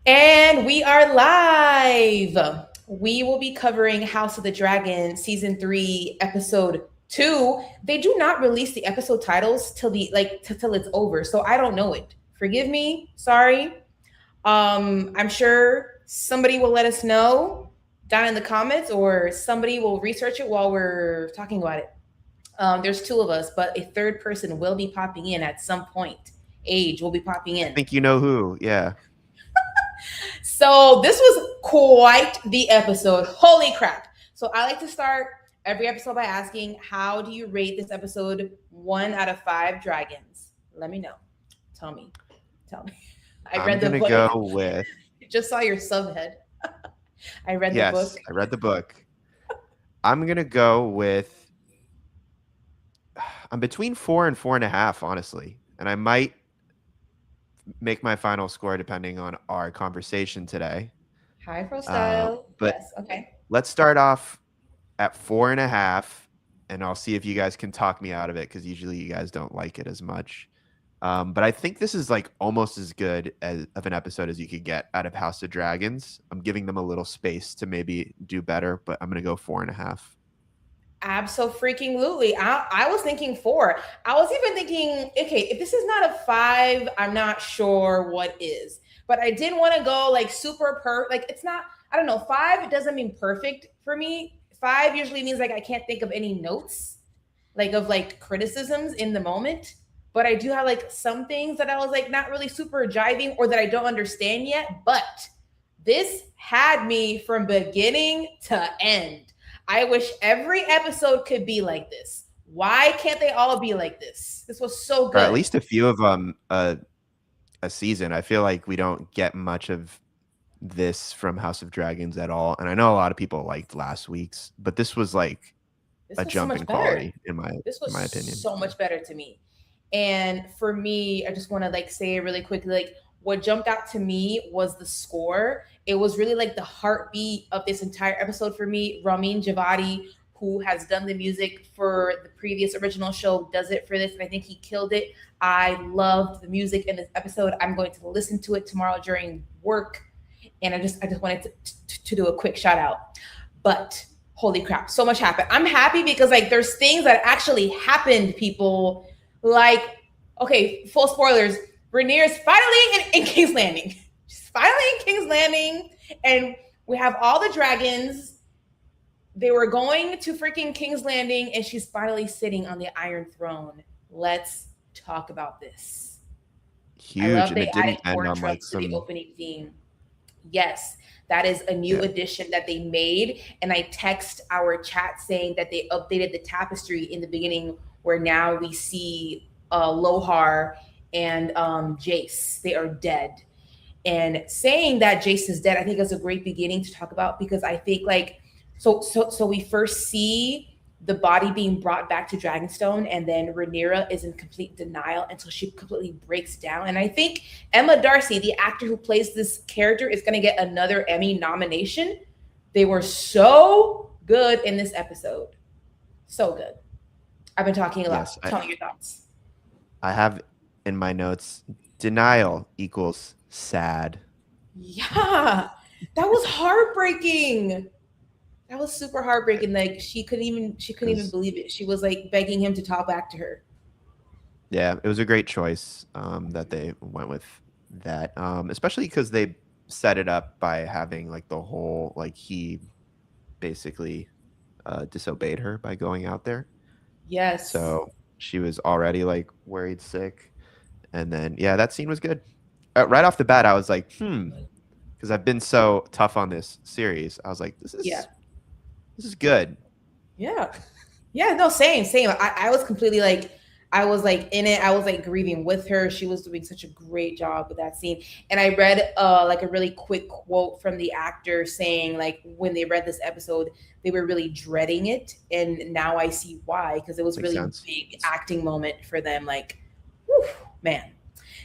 And we are live. We will be covering House of the Dragon season 3 episode 2. They do not release the episode titles till till it's over. So I don't know it. Forgive me. Sorry. I'm sure somebody will let us know down in the comments or somebody will research it while we're talking about it. There's two of us, but a third person will be popping in at some point. Age will be popping I in. think you know who. Yeah. So this was quite the episode. Holy crap. So I like to start every episode by asking, how do you rate this episode 1 out of 5 dragons? Let me know. Tell me. Tell me. I I'm read the going to book. go with. Just saw your subhead. I read the book. Yes, I read the book. I'm going to go with. I'm between 4 and 4.5, honestly. And I might make my final score depending on our conversation today. High pro style. But Yes. Okay. let's start off at 4.5, and I'll see if you guys can talk me out of it because usually you guys don't like it as much. But I think this is like almost as good of an episode as you could get out of House of Dragons. I'm giving them a little space to maybe do better, but I'm going to go 4.5. Absolutely. I was thinking 4. I was even thinking, okay, if this is not a 5, I'm not sure what is. But I didn't want to go like super like it's not, I don't know, 5 it doesn't mean perfect for me. 5 usually means like I can't think of any notes like of like criticisms in the moment. But I do have like some things that I was like not really super jiving or that I don't understand yet. But this had me from beginning to end. I wish every episode could be like this. Why can't they all be like this? This was so good. Or at least a few of them a season. I feel like we don't get much of this from House of Dragons at all. And I know a lot of people liked last week's, but this was like a jump in quality in my opinion. So much better to me. And for me, I just want to like say it really quickly, like what jumped out to me was the score. It was really like the heartbeat of this entire episode for me. Ramin Javadi, who has done the music for the previous original show, does it for this, and I think he killed it. I loved the music in this episode. I'm going to listen to it tomorrow during work, and I just wanted to do a quick shout out. But holy crap, so much happened. I'm happy because like there's things that actually happened, people. Like, okay, full spoilers. Rhaenyra's finally in King's Landing. She's finally in King's Landing, and we have all the dragons. They were going to freaking King's Landing, and she's finally sitting on the Iron Throne. Let's talk about this. Huge, and it didn't end on like some the opening theme. Yes, that is a new addition that they made, and I text our chat saying that they updated the tapestry in the beginning, where now we see Lohar and Jace. They are dead, and saying that Jace is dead, I think is a great beginning to talk about, because I think like so we first see the body being brought back to Dragonstone, and then Rhaenyra is in complete denial until she completely breaks down. And I think Emma Darcy, the actor who plays this character, is going to get another Emmy nomination. They were so good in this episode. So good. I've been talking a lot. Yes, tell me your thoughts. I have in my notes, denial equals sad. Yeah, that was heartbreaking. That was super heartbreaking. Like she couldn't even believe it. She was like begging him to talk back to her. Yeah, it was a great choice that they went with that, especially because they set it up by having like the whole like he basically disobeyed her by going out there. Yes. So she was already like worried sick, and then that scene was good. Right off the bat, I was like, because I've been so tough on this series. I was like, this is good. Yeah. Yeah, no, same. I was completely like, I was like in it. I was like grieving with her. She was doing such a great job with that scene. And I read like a really quick quote from the actor saying like when they read this episode, they were really dreading it. And now I see why, because it was really a big acting moment for them. Like, whew, man.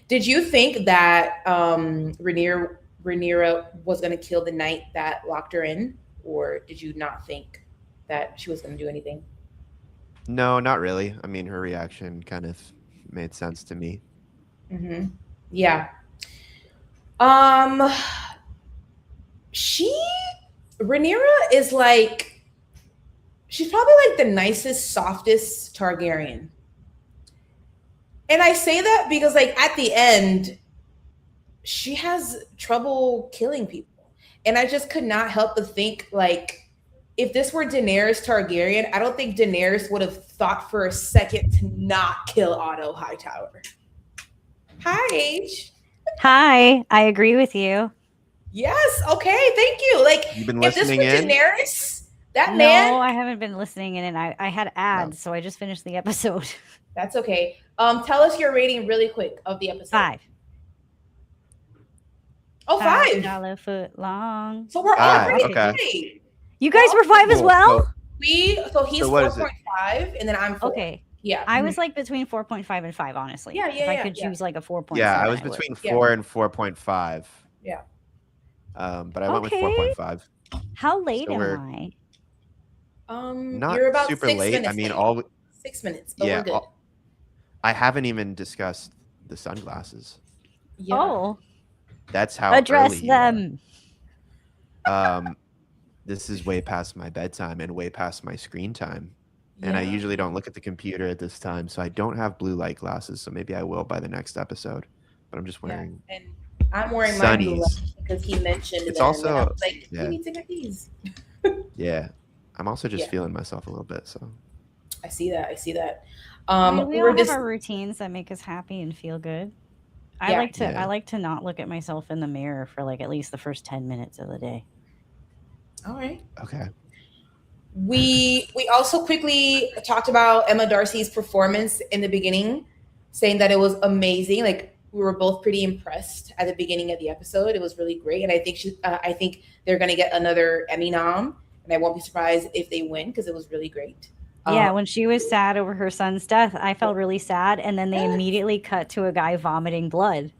Did you think that Rhaenyra was going to kill the knight that locked her in? Or did you not think that she was going to do anything? No, not really. I mean, her reaction kind of made sense to me. Mm-hmm. Yeah. Rhaenyra is like, she's probably like the nicest, softest Targaryen. And I say that because, like, at the end, she has trouble killing people. And I just could not help but think, like, if this were Daenerys Targaryen, I don't think Daenerys would have thought for a second to not kill Otto Hightower. Hi, H. Hi, I agree with you. Yes, okay, thank you. Like, You've been if this were listening in? Daenerys, that No, man. I haven't been listening in, and I had ads, so I just finished the episode. That's okay. Tell us your rating really quick of the episode. 5. Oh, 5. $5 foot long. So we're all Five, pretty okay. great. You guys were 5 as Cool. well? So he's So what is it? 4.5, and then I'm 4. Okay. Yeah. I was like between 4.5 and 5, honestly. Yeah, If I could choose like a 4.7. Yeah, I was would. between Yeah. 4 and 4.5. Yeah. But I went with Okay. 4.5. How late So am we're- I? Not you're about super 6 late. minutes I mean, late. 6 minutes, but yeah, we're good. I haven't even discussed the sunglasses. Yeah. Oh, That's how address early you are. them. This is way past my bedtime and way past my screen time. And I Yeah. usually don't look at the computer at this time, so I don't have blue light glasses. So maybe I will by the next episode. But I'm just wearing. And I'm wearing my blue Sunnies. light because he mentioned It's them, also- and I was like, yeah. you need to get these. Yeah, I'm also just Yeah. feeling myself a little bit. So I see that. I see that. I mean, we were all have just our routines that make us happy and feel good. Yeah. I like to not look at myself in the mirror for like at least the first 10 minutes of the day. all right. okay. We also quickly talked about Emma Darcy's performance in the beginning, saying that it was amazing. Like, we were both pretty impressed at the beginning of the episode. It was really great, and I think they're gonna get another Emmy nom, and I won't be surprised if they win because it was really great. Yeah, when she was sad over her son's death, I felt really sad, and then they immediately cut to a guy vomiting blood.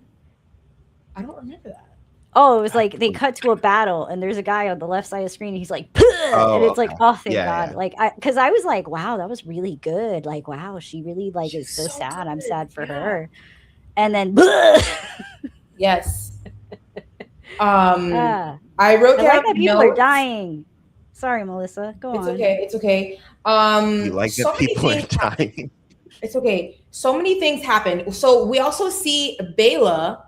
I don't remember that. Oh, it was like they cut to a battle, and there's a guy on the left side of the screen. He's like, "Puh!" And it's like, oh, thank Yeah, God! yeah. Like, because I was like, wow, that was really good. Like, wow, she really like is She's so so sad. I'm good, sad for yeah. her. And then, "Bleh!" Yes. Ah, I wrote I down like that people are notes. dying. Sorry, Melissa. Go It's on. okay. It's okay. You like so that many people are things happened. dying. It's okay. So many things happen. So we also see Bela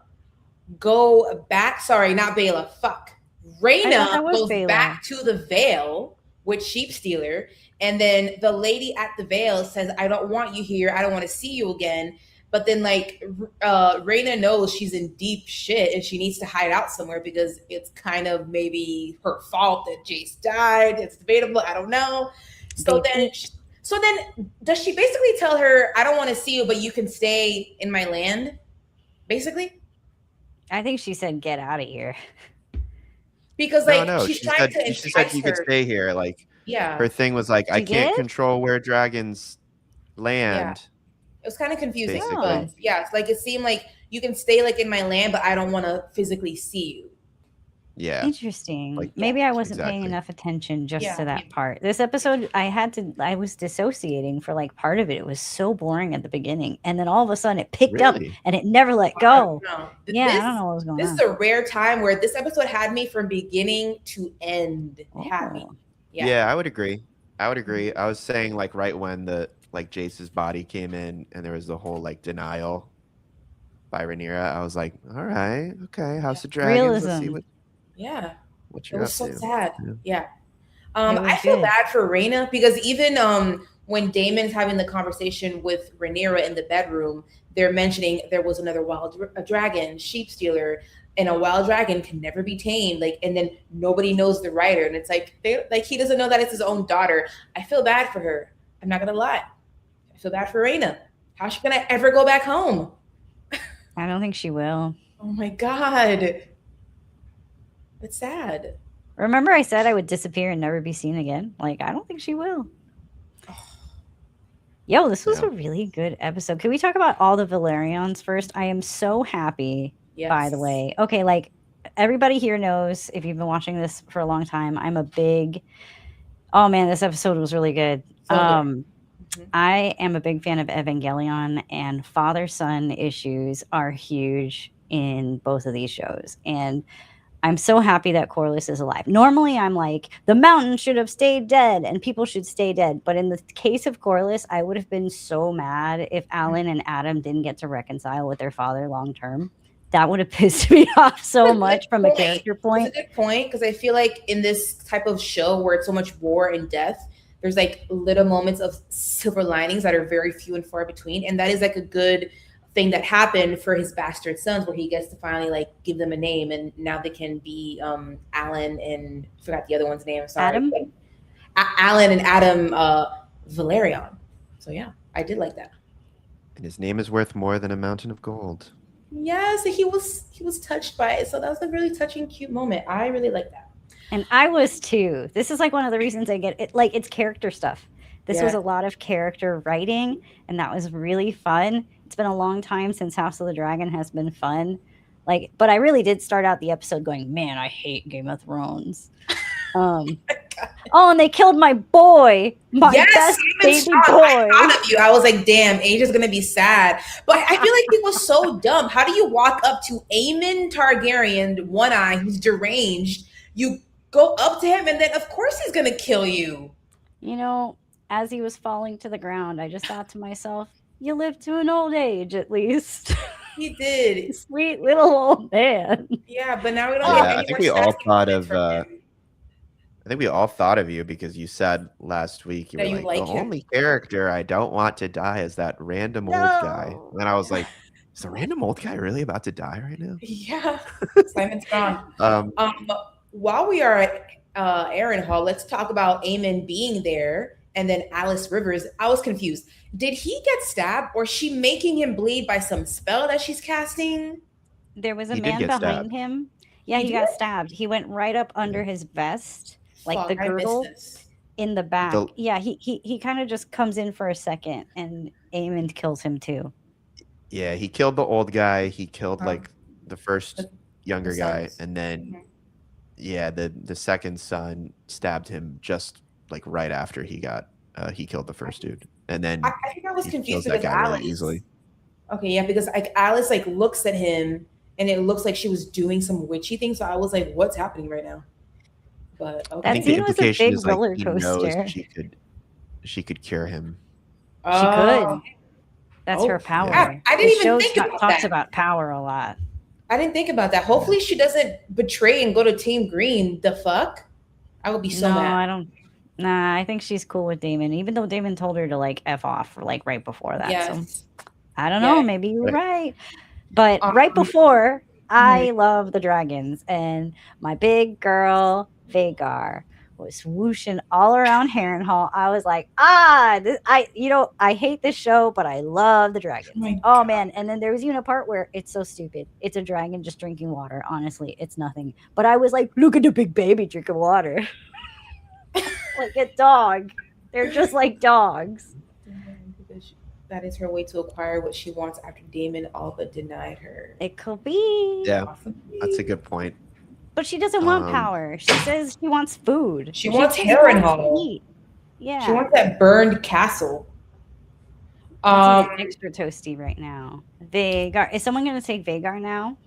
go back. Sorry, not Bela. Fuck. I thought Rhaena that was goes Bela. back to the Vale with Sheep Stealer. And then the lady at the Vale says, I don't want you here. I don't want to see you again. But then, like, Rhaena knows she's in deep shit and she needs to hide out somewhere because it's kind of maybe her fault that Jace died. It's debatable. I don't know. So then does she basically tell her, I don't want to see you, but you can stay in my land? Basically? I think she said, "Get out of here." Because, like, No, she's she trying said to she said entice you could her. stay here. Like Yeah. her thing was like, I She can't did? control where dragons land. It was kind of confusing. Basically. But yeah, it's like it seemed like you can stay like in my land, but I don't want to physically see you. Yeah. Interesting. Like, Maybe I wasn't paying exactly. enough attention just Yeah, to that maybe. part. This episode, I was dissociating for like part of it. It was so boring at the beginning. And then all of a sudden it picked up Really? and it never let I go. don't know. Yeah, This, I don't know what was going This on. is a rare time where this episode had me from beginning to end. It had me. Oh. Yeah. I would agree. I was saying like right when the like Jace's body came in and there was the whole like denial by Rhaenyra, I was like, all right, okay, House of Dragons. Let's see Realism. what It you're was up so to. sad. Yeah. Yeah. It was I feel good. bad for Rhaena because even when Damon's having the conversation with Rhaenyra in the bedroom, they're mentioning there was another a dragon, Sheep Stealer, and a wild dragon can never be tamed. Like, and then nobody knows the writer, and it's like he doesn't know that it's his own daughter. I feel bad for her. I'm not gonna lie. I feel bad for Rhaena. How's she gonna ever go back home? I don't think she will. Oh my god. It's sad. Remember I said I would disappear and never be seen again? Like, I don't think she will. Yo, this was Yeah. a really good episode. Can we talk about all the Valerians first? I am so happy, Yes. by the way. Okay, like everybody here knows, if you've been watching this for a long time, I'm a big, oh man, this episode was really good. So good. Mhm. I am a big fan of Evangelion, and father-son issues are huge in both of these shows. And I'm so happy that Corlys is alive. Normally, I'm like, the mountain should have stayed dead and people should stay dead. But in the case of Corlys, I would have been so mad if Alan and Adam didn't get to reconcile with their father long term. That would have pissed me off so much from a character point. That's a good point, because I feel like in this type of show where it's so much war and death, there's like little moments of silver linings that are very few and far between. And that is like a good thing that happened for his bastard sons, where he gets to finally like give them a name, and now they can be Alan and I forgot the other one's name. Sorry, Adam? Alan and Adam Valerian. So yeah, I did like that. And his name is worth more than a mountain of gold. Yeah, so he was touched by it. So that was a really touching, cute moment. I really like that. And I was too. This is like one of the reasons I get it. Like, it's character stuff. This was a lot of character writing, and that was really fun. It's been a long time since House of the Dragon has been fun. Like, but I really did start out the episode going, man, I hate Game of Thrones. Oh, and they killed my boy, my best baby boy. I'm proud of you. I was like, damn, Asia's gonna be sad. But I feel like he was so dumb. How do you walk up to Aemon Targaryen, One Eye, who's deranged? You go up to him, and then of course he's gonna kill you. You know, as he was falling to the ground, I just thought to myself, you live to an old age at least. He did. Sweet little old man. Yeah, but now we don't Yeah, get I any think more we all sassy thought comments of, from him. I think we all thought of you because you said last week you That were you like, like the him. only character I don't want to die is that random old guy. No. And I was like, is the random old guy really about to die right now? Yeah, Simon's gone. Um, While we are at Aaron Hall, let's talk about Aemon being there, and then Alice Rivers. I was confused. Did he get stabbed, or is she making him bleed by some spell that she's casting? There was a He did man get behind stabbed. him. Yeah, He he got did? stabbed. He went right up under his vest, like Fuck, the I missed girdle this. in the back. The- Yeah, he kind of just comes in for a second, and Aemon kills him too. yeah, he killed the old guy. He killed Um, like the first the- younger the guy. sons. And then, Mhm. yeah, the second son stabbed him just like right after he killed the first dude. And then I think I was he confused kills that because guy Alice. really easily. Okay, yeah, because like Alice like looks at him, and it looks like she was doing some witchy thing. So I was like, what's happening right now? But okay. I That think the scene was a implication big is like roller he coaster. knows she could cure him. She could. That's Oh, her power. yeah. I didn't The even show think about talks that. about power a lot. I didn't think about that. Hopefully she doesn't betray and go to Team Green. The fuck? I would be so No, mad. I don't. Nah, I think she's cool with Damon, even though Damon told her to like F off like right before that. So Yes. I don't Yeah. know. Maybe you're Right. right. But right Um, before, I love the dragons, and my big girl Vagar was whooshing all around Harrenhal. I was like, I hate this show, but I love the dragons. my Oh God. man! And then there was even a part where it's so stupid. It's a dragon just drinking water. Honestly, it's nothing. But I was like, look at the big baby drinking water, like a dog. They're just like dogs. Because that is her way to acquire what she wants after Damon all but denied her. It could be. Yeah, Possibly. that's a good point. But she doesn't want Um, power. She says she wants food. She wants just Harrenhal. wants to eat. Yeah. She wants that burned castle. It's even extra toasty right now. Vagar. Is someone going to take Vagar now?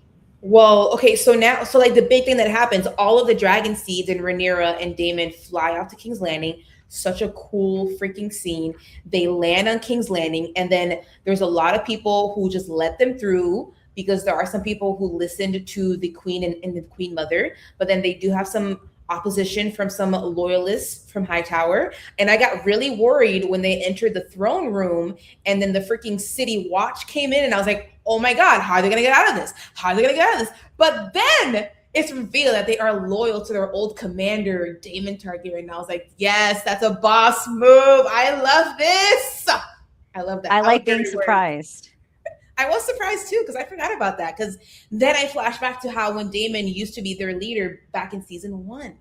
Well, okay, so like the big thing that happens, all of the dragon seeds and Rhaenyra and Daemon fly out to King's Landing. Such a cool freaking scene. They land on King's Landing, and then there's a lot of people who just let them through, because there are some people who listened to the queen and the queen mother, but then they do have some opposition from some loyalists from Hightower. And I got really worried when they entered the throne room, and then the freaking city watch came in, and I was like, oh my God, how are they gonna get out of this? How are they gonna get out of this? But then it's revealed that they are loyal to their old commander, Daemon Targaryen. And I was like, yes, that's a boss move. I love this. I love that. I like was being very worried. surprised. I was surprised too, because I forgot about that. Because then I flashed back to how when Daemon used to be their leader back in season 1.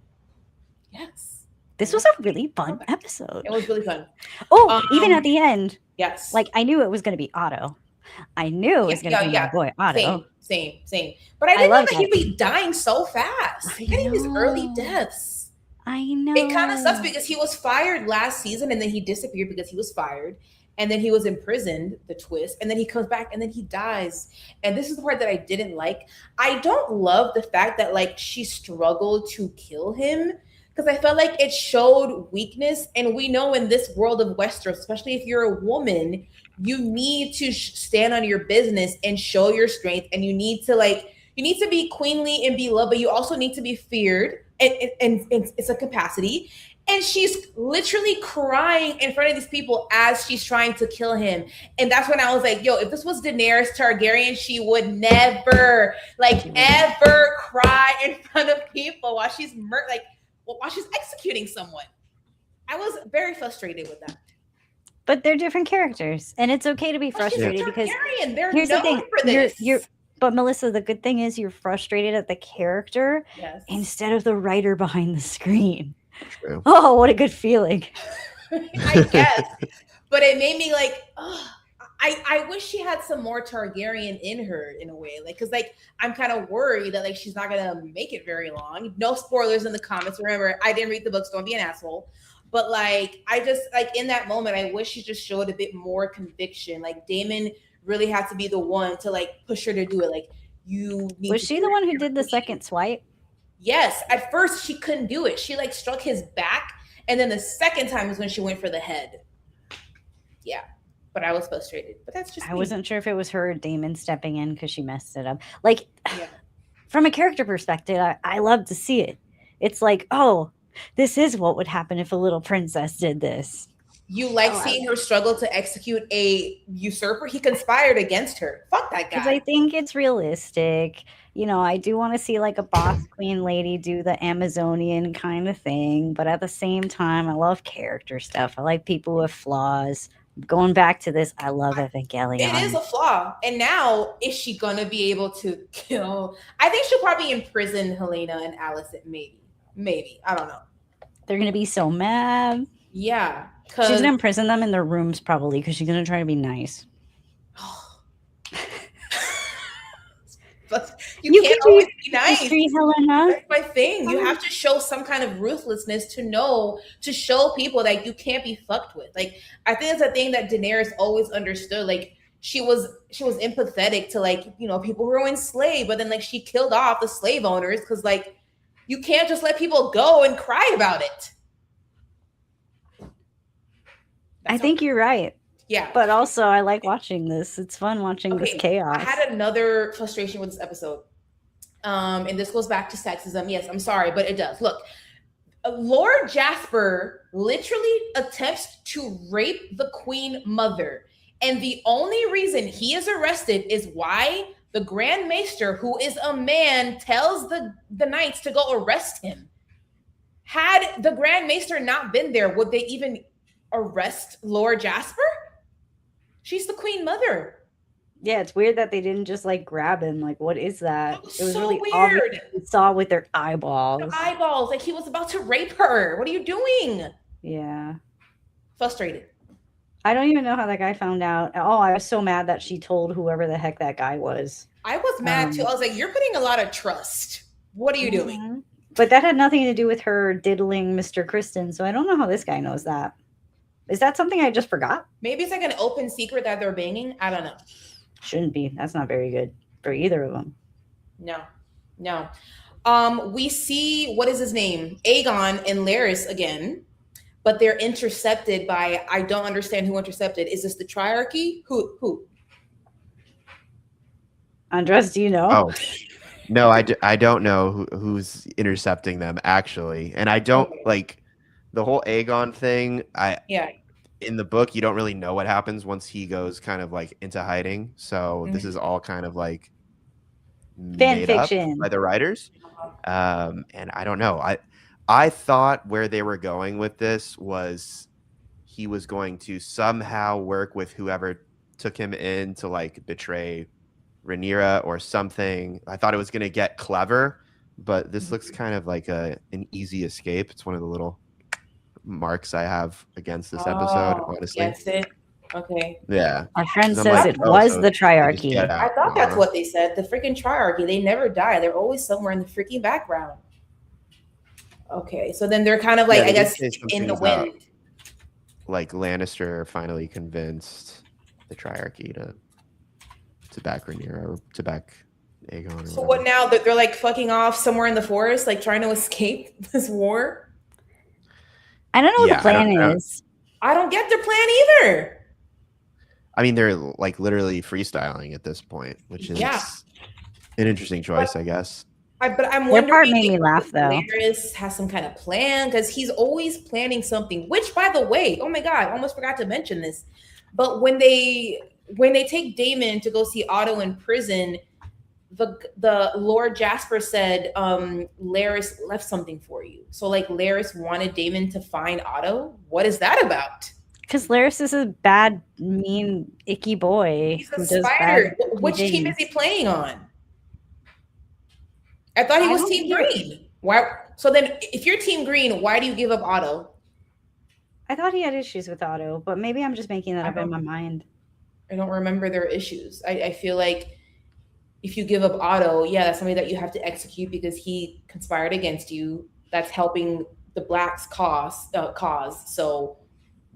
Yes. This was a really fun episode. It was really fun. Oh, even at the end, Yes. like I knew it was going to be Otto. I knew it was going to be my boy Otto. Same. But I didn't know love that he'd that. be dying so fast. I Getting these early know. deaths. I know. It kind of sucks because he was fired last season, and then he disappeared because he was fired. and then he was imprisoned, the twist, and then he comes back and then he dies. And this is the part that I didn't like. I don't love the fact that like she struggled to kill him, because I felt like it showed weakness. And we know in this world of Westeros, especially if you're a woman, you need to stand on your business and show your strength, and you need to be queenly and be loved, but you also need to be feared, and it's a capacity. And she's literally crying in front of these people as she's trying to kill him. And that's when I was like, yo, if this was Daenerys Targaryen, she would never, ever cry in front of people while she's executing someone. I was very frustrated with that. But they're different characters, and it's okay to be frustrated because here's the thing: for this. But Melissa, the good thing is you're frustrated at the character instead of the writer behind the screen. True. Oh, what a good feeling. I guess. But it made me like, oh, I wish she had some more Targaryen in her in a way. Like, because I'm kind of worried that she's not gonna make it very long. No spoilers in the comments. Remember, I didn't read the books, don't be an asshole. But I just in that moment, I wish she just showed a bit more conviction. Like Daemon really had to be the one to push her to do it. Like, you need Was she the one who did the second swipe? Yes. At first she couldn't do it. She struck his back, and then the second time is when she went for the head. Yeah. But I was frustrated. But that's just I wasn't sure if it was her or Daemon stepping in because she messed it up. From a character perspective, I love to see it. It's like, oh, this is what would happen if a little princess did this. You seeing her struggle to execute a usurper? He conspired against her. Fuck that guy. Because I think it's realistic. I do want to see a boss queen lady do the Amazonian kind of thing. But at the same time, I love character stuff. I like people with flaws. Going back to this, I love Evangelion. It is a flaw. And now, is she going to be able to kill? I think she'll probably imprison Helena and Alicent, maybe. I don't know. They're going to be so mad. Yeah. She's going to imprison them in their rooms probably because she's going to try to be nice. But you can't always be nice. Helena. That's my thing. You have to show some kind of ruthlessness to show people that you can't be fucked with. I think it's a thing that Daenerys always understood. She was empathetic to people who were enslaved, but then she killed off the slave owners because you can't just let people go and cry about it. I think you're right. Yeah. But also, I like watching this. It's fun watching this chaos. I had another frustration with this episode. And this goes back to sexism. Yes, I'm sorry, but it does. Look, Lord Jasper literally attempts to rape the Queen Mother. And the only reason he is arrested is why the Grand Maester, who is a man, tells the knights to go arrest him. Had the Grand Maester not been there, would they even arrest Lord Jasper? She's the Queen Mother. Yeah, it's weird that they didn't just grab him. What is that? It was so really weird. Obvious. You saw with their eyeballs. The eyeballs, he was about to rape her. What are you doing? Yeah. Frustrated. I don't even know how that guy found out. Oh, I was so mad that she told whoever the heck that guy was. I was mad too. I was like, you're putting a lot of trust. What are you doing? But that had nothing to do with her diddling Mr. Kristen, so I don't know how this guy knows that. Is that something I just forgot? Maybe it's an open secret that they're banging. I don't know. Shouldn't be. That's not very good for either of them. No. We see, what is his name? Aegon and Larys again, but they're intercepted by, I don't understand who intercepted. Is this the Triarchy? Who? Andres, do you know? Oh, no, I don't know who's intercepting them, actually. And I don't, the whole Aegon thing, in the book, you don't really know what happens once he goes kind of into hiding. So this is all kind of fan fiction by the writers. And I don't know. I thought where they were going with this was he was going to somehow work with whoever took him in to betray Rhaenyra or something. I thought it was going to get clever, but this looks kind of like an easy escape. It's one of the little marks I have against this episode, honestly. Against it? Okay. Yeah. Our friend says it was the Triarchy. I thought that's what they said. The freaking Triarchy. They never die. They're always somewhere in the freaking background. Okay. So then they're kind of I guess in the wind. like Lannister finally convinced the Triarchy to back Rhaenyra or to back Aegon or So whatever. what now? That they're like fucking off somewhere in the forest, like trying to escape this war? I don't know what Yeah, the plan is. I don't get their plan either. I mean, they're like literally freestyling at this point, which is Yeah. an interesting choice, I guess. But I'm Their wondering part made me if laugh, though. Daenerys has some kind of plan because he's always planning something. Which, by the way, oh my god, I almost forgot to mention this. But when they take Daemon to go see Otto in prison, the Lord Jasper said Larys left something for you. So like Larys wanted Daemon to find Otto. What is that about? Because Larys is a bad, mean, icky boy. He's a who does spider. bad Which team things. is he playing on? I thought he I was don't Team know. Green. Why? So then, if you're Team Green, why do you give up Otto? I thought he had issues with Otto, but maybe I'm just making that up in my mind. I don't remember their issues. I feel like if you give up Otto, yeah, that's somebody that you have to execute because he conspired against you. That's helping the Blacks' cause. So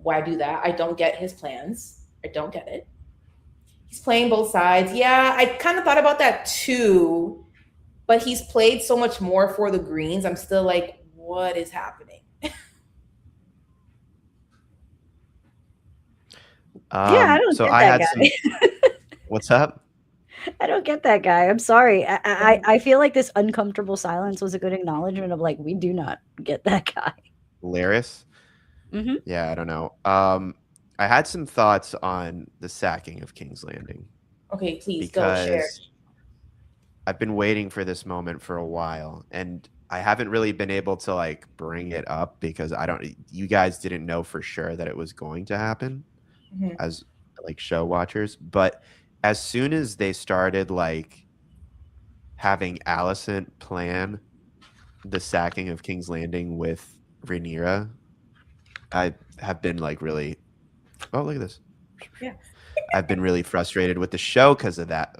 why do that? I don't get his plans. I don't get it. He's playing both sides. Yeah, I kind of thought about that too, but he's played so much more for the Greens. I'm still like, what is happening? Yeah, I don't so get I that had guy. some. What's up? I don't get that guy. I'm sorry. I feel like this uncomfortable silence was a good acknowledgement of like, we do not get that guy. Larys? Mhm. Yeah, I don't know. I had some thoughts on the sacking of King's Landing Okay, please go share. because I've been waiting for this moment for a while, and I haven't really been able to like bring it up because you guys didn't know for sure that it was going to happen Mhm. as like show watchers. But as soon as they started like having Alicent plan the sacking of King's Landing with Rhaenyra, I have been like really, oh, look at this. Yeah. I've been really frustrated with the show because of that.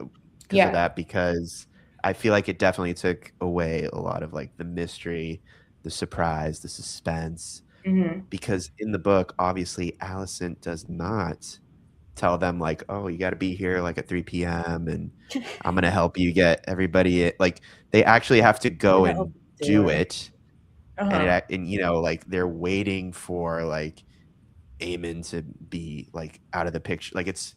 Yeah. Because I feel like it definitely took away a lot of like the mystery, the surprise, the suspense. Mhm. Because in the book, obviously, Alicent does not tell them like, "Oh, you got to be here like at 3 p.m. and I'm gonna help you get everybody." Like they actually have to go Gonna and open the do door. it, and you know, like they're waiting for like Aemon to be like out of the picture. Like it's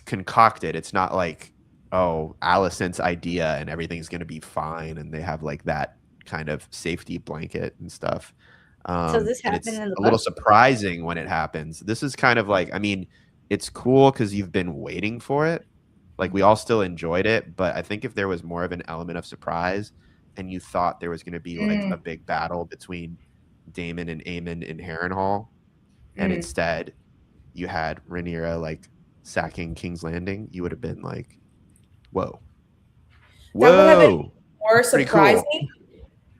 concocted. It's not like, oh, Alicent's idea and everything's gonna be fine, and they have like that kind of safety blanket and stuff. So this And happened it's in the a little book? surprising when it happens. This is kind of like, I mean, it's cool because you've been waiting for it. Like we all still enjoyed it, but I think if there was more of an element of surprise and you thought there was going to be like a big battle between Daemon and Aemon in Harrenhal, and instead you had Rhaenyra like sacking King's Landing, you would have been like, whoa. That would have been Whoa. more Pretty surprising, cool.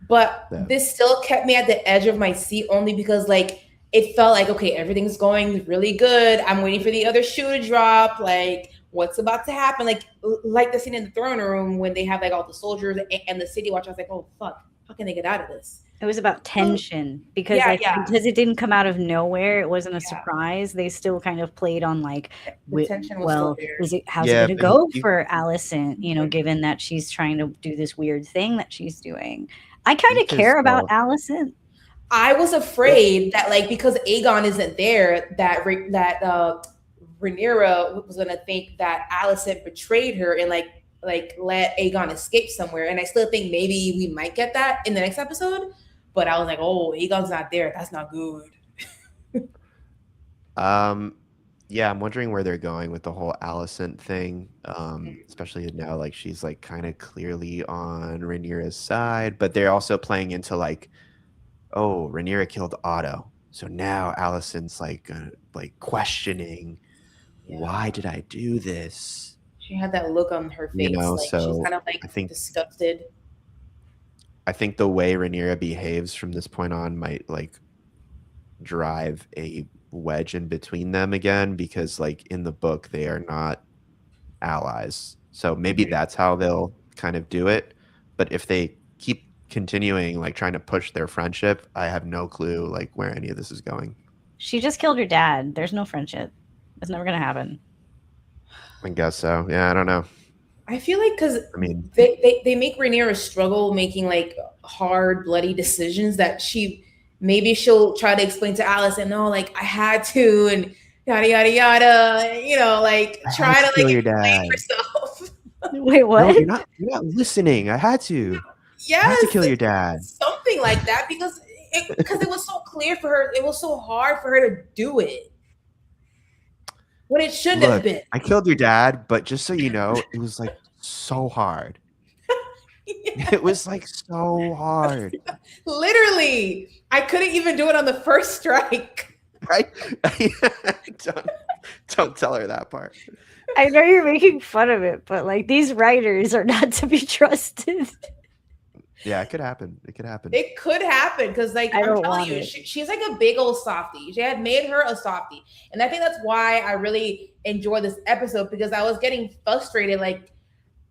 but Yeah. this still kept me at the edge of my seat only because like it felt like, okay, everything's going really good. I'm waiting for the other shoe to drop. Like, what's about to happen? Like the scene in the throne room when they have like all the soldiers and the city watch. I was like, oh fuck, how can they get out of this? It was about tension because Yeah, like yeah. because it didn't come out of nowhere. It wasn't a surprise. They still kind of played on like, The tension was well, still there. how's Yeah, it going to but go you- for Alicent? You know, given that she's trying to do this weird thing that she's doing. I kind of Because, care about Alicent. I was afraid that like because Aegon isn't there, that Rhaenyra was gonna think that Alicent betrayed her and like let Aegon escape somewhere. And I still think maybe we might get that in the next episode. But I was like, oh, Aegon's not there. That's not good. Yeah, I'm wondering where they're going with the whole Alicent thing. Especially now, like she's like kind of clearly on Rhaenyra's side, but they're also playing into like, oh, Rhaenyra killed Otto, so now Alicent's like questioning, why did I do this? She had that look on her face, You know, like so she's kind of like I think disgusted. I think the way Rhaenyra behaves from this point on might like drive a wedge in between them again, because like in the book they are not allies. So maybe that's how they'll kind of do it. But if they keep continuing like trying to push their friendship, I have no clue like where any of this is going. She just killed her dad. There's no friendship. It's never gonna happen. I guess so. Yeah, I don't know. I feel like because I mean, they make Rhaenyra struggle making like hard, bloody decisions that maybe she'll try to explain to Alice and no, like I had to and yada yada yada, you know, like I try had to kill like your explain dad. herself. Wait, No, what? you're not listening. I had to. I had Yes, to kill your dad. something like that because it was so clear for her. It was so hard for her to do it when it shouldn't have Look, been. I killed your dad, but just so you know, it was like so hard. It was like so hard. Literally, I couldn't even do it on the first strike. Right? Don't tell her that part. I know you're making fun of it, but like these writers are not to be trusted. Yeah, it could happen. It could happen. It could happen because, like, I I'm don't telling want you, it. she's like a big old softie. She had made her a softie, and I think that's why I really enjoyed this episode because I was getting frustrated. Like,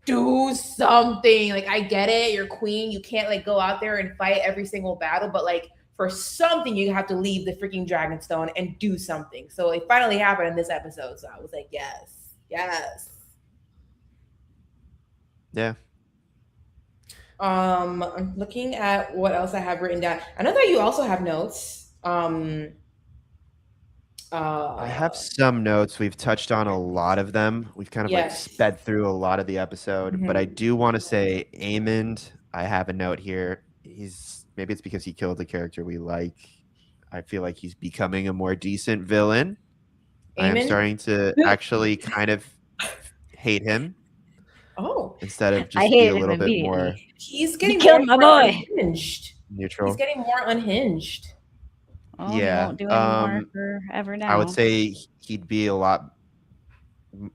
do something. Like, I get it, you're queen, you can't like go out there and fight every single battle, but like for something, you have to leave the freaking Dragonstone and do something. So it finally happened in this episode. So I was like, yes, yes. Yeah. I'm looking at what else I have written down. I know that you also have notes. I have some notes. We've touched on a lot of them. We've kind of like Yes. sped through a lot of the episode, but I do want to say Aemond, I have a note here. Maybe it's because he killed the character we like. I feel like he's becoming a more decent villain. I am Aemond? starting to actually kind of hate him Oh, instead of I just be hate a him little bit more immediately. he's getting killed more my boy. unhinged. neutral. He's getting more unhinged. Oh, Yeah, he won't do anymore forever now. I would say he'd be a lot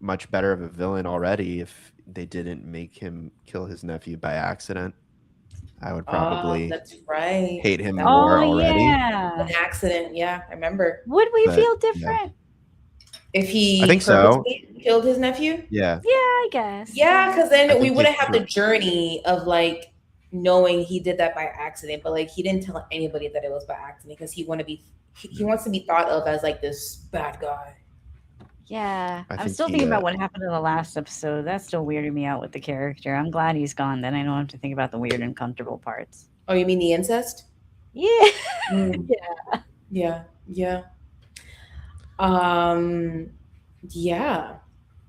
much better of a villain already if they didn't make him kill his nephew by accident. I would probably That's right. hate him That more Oh already. yeah. was an accident. Yeah, I remember. Would we But, feel yeah. different? If he I think so. purposely killed his nephew. Yeah. Yeah, I guess. Yeah, because I then think we if wouldn't have the you're- journey of like knowing he did that by accident, but like he didn't tell anybody that it was by accident because he wants to be thought of as like this bad guy. Yeah. I I'm think still he, thinking about what happened in the last episode. That still weirded me out with the character. I'm glad he's gone. Then I don't have to think about the weird, uncomfortable parts. Oh, you mean the incest? Yeah. Mm. Yeah. Yeah.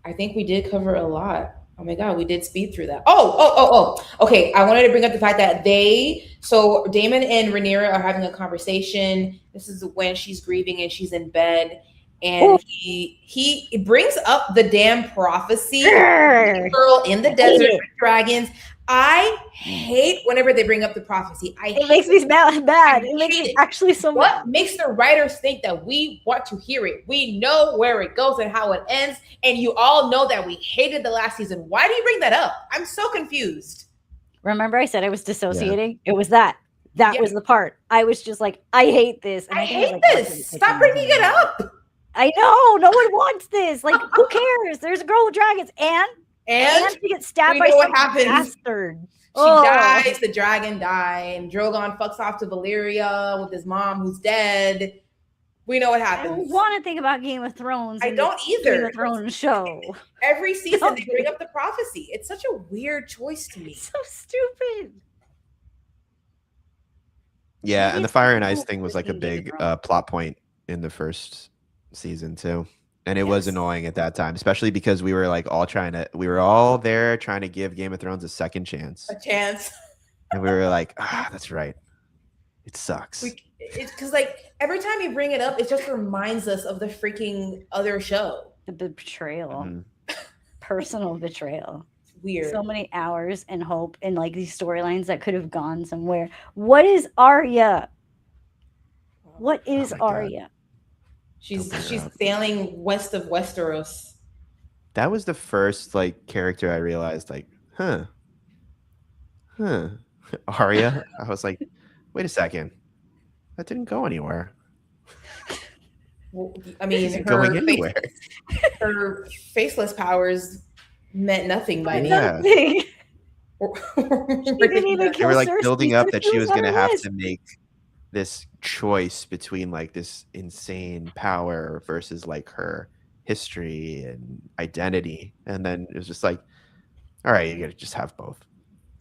I think we did cover a lot. Oh my god, we did speed through that. Oh. Okay, I wanted to bring up the fact that so Damon and Rhaenyra are having a conversation. This is when she's grieving and she's in bed, and he brings up the damn prophecy. Grr. Girl in the desert it. with dragons. I hate whenever they bring up the prophecy. It makes me mad. I It makes hate me it. actually so mad. What makes the writers think that we want to hear it? We know where it goes and how it ends, and you all know that we hated the last season. Why do you bring that up? I'm so confused. Remember I said I was dissociating? It was that. That Yeah. was the part. I was just like, I hate this. And I think it was, hate like, this. watching Stop Picture bringing it Movie. up. I know. No one wants this. Like, who cares? There's a girl with dragons. And And she gets stabbed we by know what some happens. bastard. she dies, the dragon dies, and Drogon fucks off to Valyria with his mom who's dead. We know what I happens. don't want to think about Game of Thrones. I in don't this either. Game of Thrones show. Every season No. they bring up the prophecy. It's such a weird choice to me. It's so stupid. Yeah, Maybe and the it's fire and the ice whole thing was like a freaking Game of big Thrones. plot point in the first season too. And it was Yes. annoying at that time, especially because we were like we were all there trying to give Game of Thrones a second chance. A chance. And we were like, that's right. It sucks. It's because like every time you bring it up, it just reminds us of the freaking other show. The betrayal. Mhm. Personal betrayal. It's weird. So many hours and hope and like these storylines that could have gone somewhere. What is Arya? What is my God. Arya? she's Don't bring it up. sailing west of Westeros. That was the first like character I realized, like, Arya. I was like, wait a second. That didn't go anywhere. Well, I mean, Isn't going anywhere. her faceless powers meant nothing by me. Yeah. Nothing. She didn't even They kill were like Cersei, building up so that she she was was on gonna her have list. to make this choice between like this insane power versus like her history and identity, and then it was just like, all right, you gotta just have both.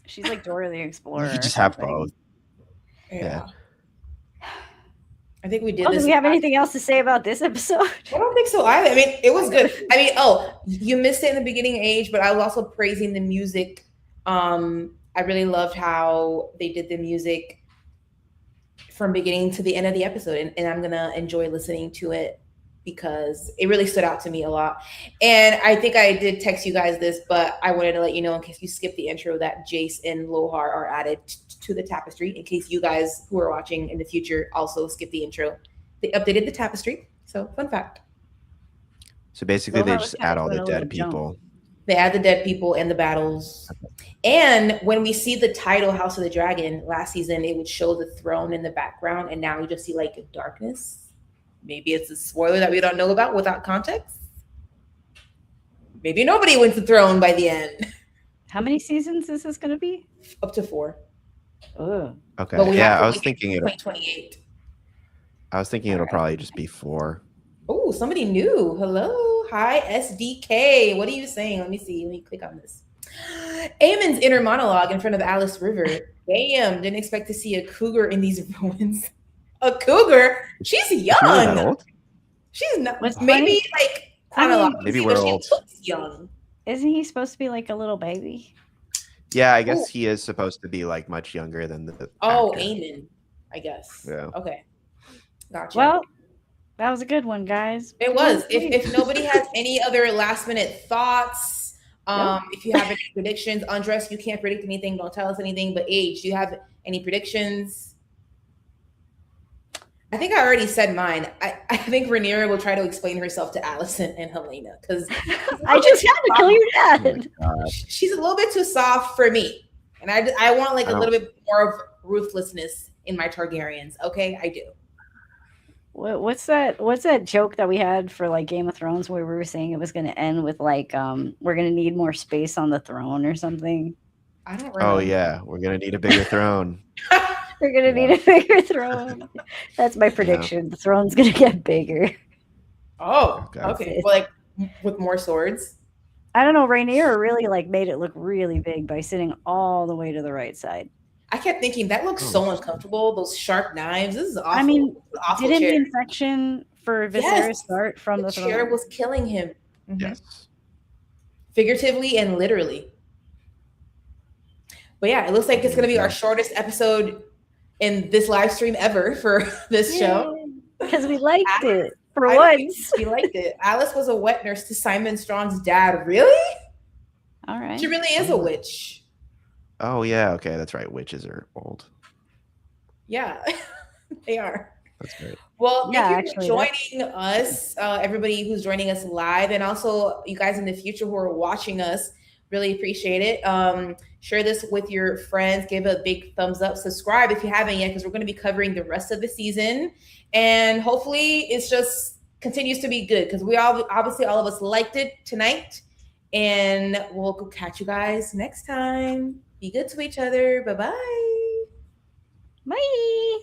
She's like Dora the Explorer. You or just have something. both. Yeah. I think we did Oh, this. do we have anything else to say about this episode? I don't think so either. I mean, it was good. I mean, oh, you missed it in the beginning, Age, but I was also praising the music. I really loved how they did the music from beginning to the end of the episode, and I'm gonna enjoy listening to it because it really stood out to me a lot. And I think I did text you guys this, but I wanted to let you know in case you skipped the intro that Jace and Lohar are added to the tapestry. In case you guys who are watching in the future also skip the intro, they updated the tapestry. So fun fact. So basically, Well, they that was just kind add of all the doing a little dead jump. people. They add the dead people and the battles. And when we see the title House of the Dragon last season, it would show the throne in the background, and now you just see like darkness. Maybe it's a spoiler that we don't know about without context. Maybe nobody wins the throne by the end. How many seasons is this going to be? Up to 4. Oh, Okay, But we yeah, have to I was wait thinking until it'll. 2028. I was thinking it'll probably just be 4. Oh, somebody new. Hello. Hi, SDK. What are you saying? Let me see. Let me click on this. Eamon's inner monologue in front of Alice River. Damn, didn't expect to see a cougar in these ruins. A cougar? She's young. Is she really that old? She's not. What's Maybe like I mean, chronologically, maybe but we're she old. looks young. isn't he supposed to be like a little baby? Yeah, I guess Ooh. he is supposed to be like much younger than the. Oh, actor. Eamon, I guess. Yeah. Okay. Gotcha. Well, that was a good one, guys. it was. Please. If nobody has any other last minute thoughts, No. if you have any predictions, Andres, you can't predict anything. Don't tell us anything. But Age, do you have any predictions? I think I already said mine. I think Rhaenyra will try to explain herself to Allison and Helena because I just had to kill your Oh my dad. God. she's a little bit too soft for me, and I want like a little bit more of ruthlessness in my Targaryens. Okay, I do. What's that joke that we had for like Game of Thrones where we were saying it was going to end with like we're going to need more space on the throne or something? I don't remember. Oh yeah, we're gonna need a bigger throne. We're going to need a bigger throne. That's my prediction. The throne's going to get bigger. Oh, Okay. okay. Well, like with more swords. I don't know. Rhaenyra really like made it look really big by sitting all the way to the right side. I kept thinking that looks so uncomfortable. Those sharp knives. This is awful. I mean, This is an awful Didn't the chair. infection for Viserys Yes, start from The the chair throne? was killing him. Mhm. Yes. Figuratively and literally. But yeah, it looks like it's going to be our shortest episode in this live stream ever for this show. Because we liked it for I don't think once. She liked it. Alice was a wet nurse to Simon Strong's dad. Really? All right. She really is a witch. Oh yeah. Okay, that's right. Witches are old. Yeah, they are. That's great. Well, Yeah, thank you actually, for joining us, everybody who's joining us live, and also you guys in the future who are watching us. Really appreciate it. Share this with your friends. Give a big thumbs up. Subscribe if you haven't yet, because we're going to be covering the rest of the season, and hopefully, it's just continues to be good because we all obviously all of us liked it tonight, and we'll go catch you guys next time. Be good to each other. Bye bye. Bye.